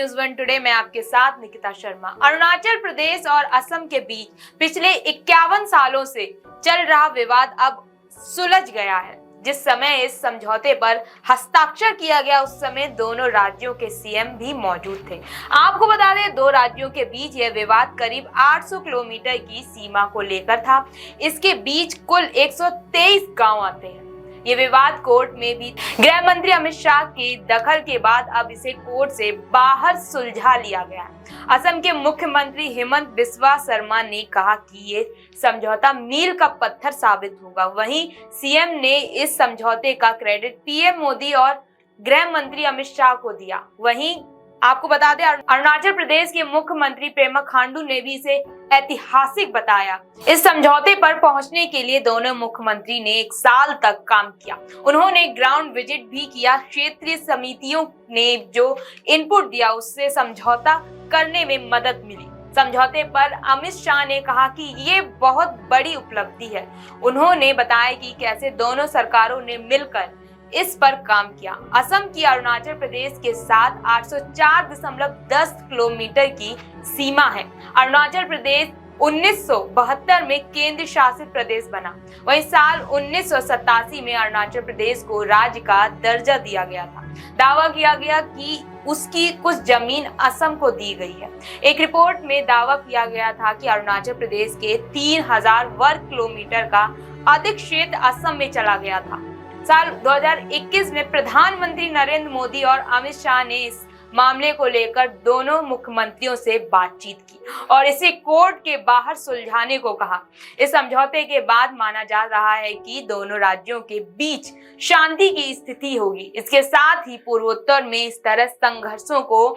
News one today में आपके साथ निकिता शर्मा। अरुणाचल प्रदेश और असम के बीच पिछले 51 सालों से चल रहा विवाद अब सुलझ गया है। जिस समय इस समझौते पर हस्ताक्षर किया गया उस समय दोनों राज्यों के सीएम भी मौजूद थे। आपको बता दें, दो राज्यों के बीच यह विवाद करीब 800 किलोमीटर की सीमा को लेकर था। इसके बीच कुल 123 गांव आते हैं। ये विवाद कोर्ट में भी गृह मंत्री अमित शाह के दखल के बाद अब इसे कोर्ट से बाहर सुलझा लिया गया है। असम के मुख्यमंत्री हेमंत बिस्वा शर्मा ने कहा कि ये समझौता मील का पत्थर साबित होगा। वहीं सीएम ने इस समझौते का क्रेडिट पीएम मोदी और गृह मंत्री अमित शाह को दिया। वहीं आपको बता दें, अरुणाचल प्रदेश के मुख्यमंत्री पेमा खांडू ने भी इसे ऐतिहासिक बताया। इस समझौते पर पहुंचने के लिए दोनों मुख्यमंत्री ने 1 साल तक काम किया। उन्होंने ग्राउंड विजिट भी किया। क्षेत्रीय समितियों ने जो इनपुट दिया उससे समझौता करने में मदद मिली। समझौते पर अमित शाह ने कहा कि ये बहुत बड़ी उपलब्धि है। उन्होंने बताया कि कैसे दोनों सरकारों ने मिलकर इस पर काम किया। असम की अरुणाचल प्रदेश के साथ 804.10 किलोमीटर की सीमा है। अरुणाचल प्रदेश 1972 में केंद्र शासित प्रदेश बना। वहीं साल 1987 में अरुणाचल प्रदेश को राज्य का दर्जा दिया गया था। दावा किया गया कि उसकी कुछ जमीन असम को दी गई है। एक रिपोर्ट में दावा किया गया था कि अरुणाचल प्रदेश के 3000 वर्ग किलोमीटर का अधिक क्षेत्र असम में चला गया था। साल 2021 में प्रधानमंत्री नरेंद्र मोदी और अमित शाह ने इस मामले को लेकर दोनों मुख्यमंत्रियों से बातचीत की और इसे कोर्ट के बाहर सुलझाने को कहा। इस समझौते के बाद माना जा रहा है कि दोनों राज्यों के बीच शांति की स्थिति होगी। इसके साथ ही पूर्वोत्तर में इस तरह संघर्षों को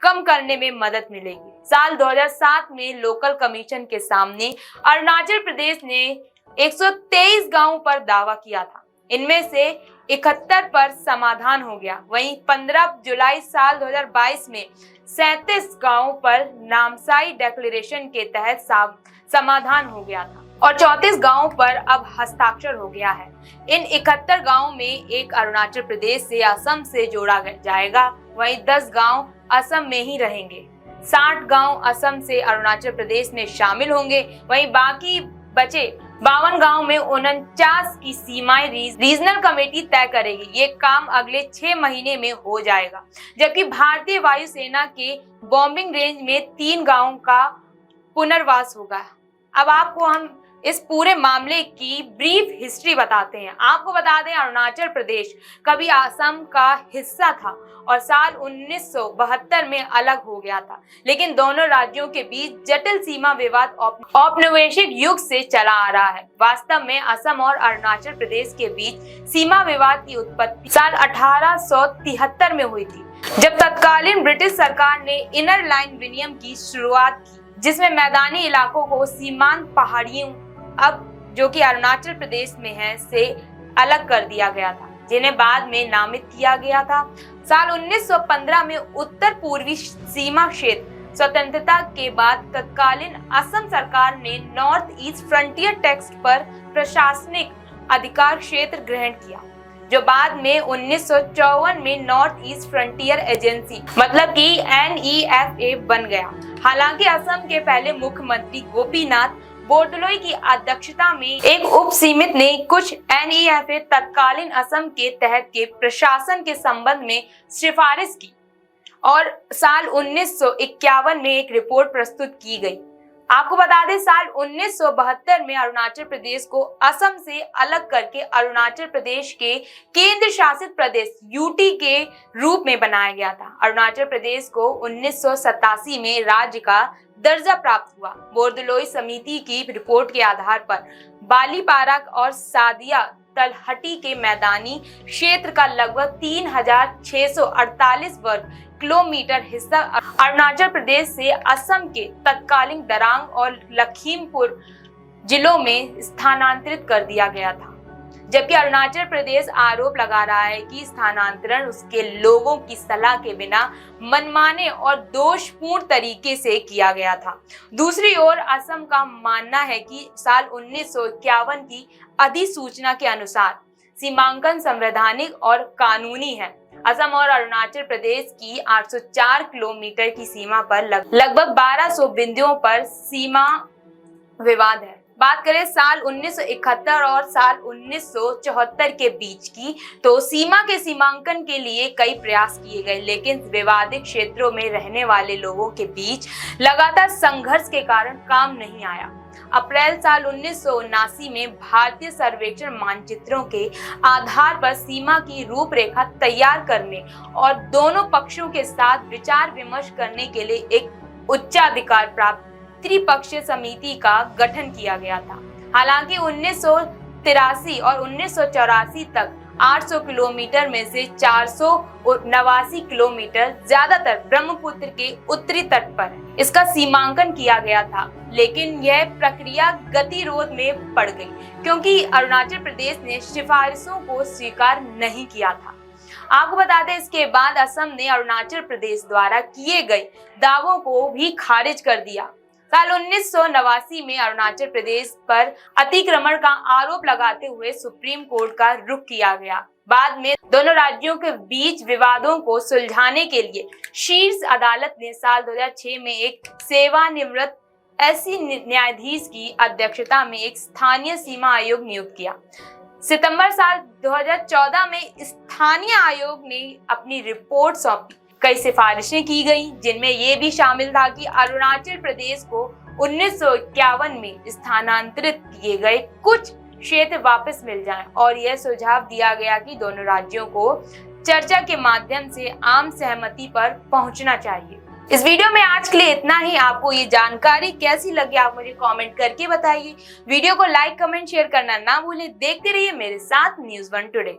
कम करने में मदद मिलेगी। साल 2007 में लोकल कमीशन के सामने अरुणाचल प्रदेश ने 123 गांवों पर दावा किया था। इनमें से 71 पर समाधान हो गया। वहीं 15 जुलाई साल 2022 में 37 गांवों पर नामसाई डिक्लेरेशन के तहत समाधान हो गया था और 34 गांवों पर अब हस्ताक्षर हो गया है। इन 71 गांवों में एक अरुणाचल प्रदेश से असम से जोड़ा जाएगा। वहीं 10 गांव असम में ही रहेंगे। 60 गांव असम से अरुणाचल प्रदेश में शामिल होंगे। वहीं बाकी बचे 52 गांव में 49 की सीमाएं रीजनल कमेटी तय करेगी। ये काम अगले 6 महीने में हो जाएगा। जबकि भारतीय वायुसेना के बॉम्बिंग रेंज में 3 गांवों का पुनर्वास होगा। अब आपको हम इस पूरे मामले की ब्रीफ हिस्ट्री बताते हैं। आपको बता दें, अरुणाचल प्रदेश कभी असम का हिस्सा था और साल 1972 में अलग हो गया था। लेकिन दोनों राज्यों के बीच जटिल सीमा विवाद औपनिवेशिक युग से चला आ रहा है। वास्तव में असम और अरुणाचल प्रदेश के बीच सीमा विवाद की उत्पत्ति साल 1873 में हुई थी, जब तत्कालीन ब्रिटिश सरकार ने इनर लाइन विनियम की शुरुआत की, जिसमें मैदानी इलाकों को सीमांत पहाड़ियों अब जो कि अरुणाचल प्रदेश में है से अलग कर दिया गया था, जिन्हें बाद में नामित किया गया था। साल 1915 में उत्तर पूर्वी सीमा क्षेत्र स्वतंत्रता के बाद तत्कालीन असम सरकार ने नॉर्थ ईस्ट फ्रंटियर टेक्स्ट पर प्रशासनिक अधिकार क्षेत्र ग्रहण किया, जो बाद में 1954 में नॉर्थ ईस्ट फ्रंटियर एजेंसी मतलब कि NEFA बन गया। हालांकि असम के पहले मुख्यमंत्री गोपीनाथ बोरदोलोई की अध्यक्षता में एक उप समिति ने कुछ NEFA तत्कालीन असम के तहत के प्रशासन के संबंध में सिफारिश की और साल 1951 में एक रिपोर्ट प्रस्तुत की गई। आपको बता दें, साल 1972 में अरुणाचल प्रदेश को असम से अलग करके अरुणाचल प्रदेश के केंद्र शासित प्रदेश UT के रूप में बनाया गया था। अरुणाचल प्रदेश को 1987 में राज्य का दर्जा प्राप्त हुआ। बोरदोलोई समिति की रिपोर्ट के आधार पर बालीपारा और सादिया तलहटी के मैदानी क्षेत्र का लगभग 3648 वर्ग किलोमीटर हिस्सा अरुणाचल प्रदेश से असम के तत्कालीन दरांग और लखीमपुर जिलों में स्थानांतरित कर दिया गया था। जबकि अरुणाचल प्रदेश आरोप लगा रहा है कि स्थानांतरण उसके लोगों की सलाह के बिना मनमाने और दोषपूर्ण तरीके से किया गया था। दूसरी ओर असम का मानना है कि साल 1951 की अधिसूचना के अनुसार सीमांकन संवैधानिक और कानूनी है। असम और अरुणाचल प्रदेश की 804 किलोमीटर की सीमा पर लगभग 1200 बिंदुओं पर सीमा विवाद है। बात करें साल 1971 और साल 1974 के बीच की, तो सीमा के सीमांकन के लिए कई प्रयास किए गए, लेकिन विवादित क्षेत्रों में रहने वाले लोगों के बीच लगातार संघर्ष के कारण काम नहीं आया। अप्रैल साल 1979 में भारतीय सर्वेक्षण मानचित्रों के आधार पर सीमा की रूपरेखा तैयार करने और दोनों पक्षों के साथ विचार विमर्श करने के लिए एक उच्चाधिकार प्राप्त त्रिपक्षीय समिति का गठन किया गया था। हालांकि 1983 और 1984 तक 800 किलोमीटर में से 489 किलोमीटर ज्यादातर ब्रह्मपुत्र के उत्तरी तट पर इसका सीमांकन किया गया था, लेकिन यह प्रक्रिया गतिरोध में पड़ गई क्योंकि अरुणाचल प्रदेश ने सिफारिशों को स्वीकार नहीं किया था। आपको बता दें, इसके बाद असम ने अरुणाचल प्रदेश द्वारा किए गए दावों को भी खारिज कर दिया। साल 1989 में अरुणाचल प्रदेश पर अतिक्रमण का आरोप लगाते हुए सुप्रीम कोर्ट का रुख किया गया। बाद में दोनों राज्यों के बीच विवादों को सुलझाने के लिए शीर्ष अदालत ने साल 2006 में एक सेवानिवृत्त ऐसी न्यायाधीश की अध्यक्षता में एक स्थानीय सीमा आयोग नियुक्त किया। सितंबर साल 2014 में स्थानीय आयोग ने अपनी रिपोर्ट सौंपी। कई सिफारिशें की गई, जिनमें ये भी शामिल था कि अरुणाचल प्रदेश को 1951 में स्थानांतरित किए गए कुछ क्षेत्र वापस मिल जाएं, और यह सुझाव दिया गया कि दोनों राज्यों को चर्चा के माध्यम से आम सहमति पर पहुंचना चाहिए। इस वीडियो में आज के लिए इतना ही। आपको ये जानकारी कैसी लगी आप मुझे कमेंट करके बताइए। वीडियो को लाइक, कमेंट, शेयर करना ना भूलें। देखते रहिए मेरे साथ न्यूज़ 1 टुडे।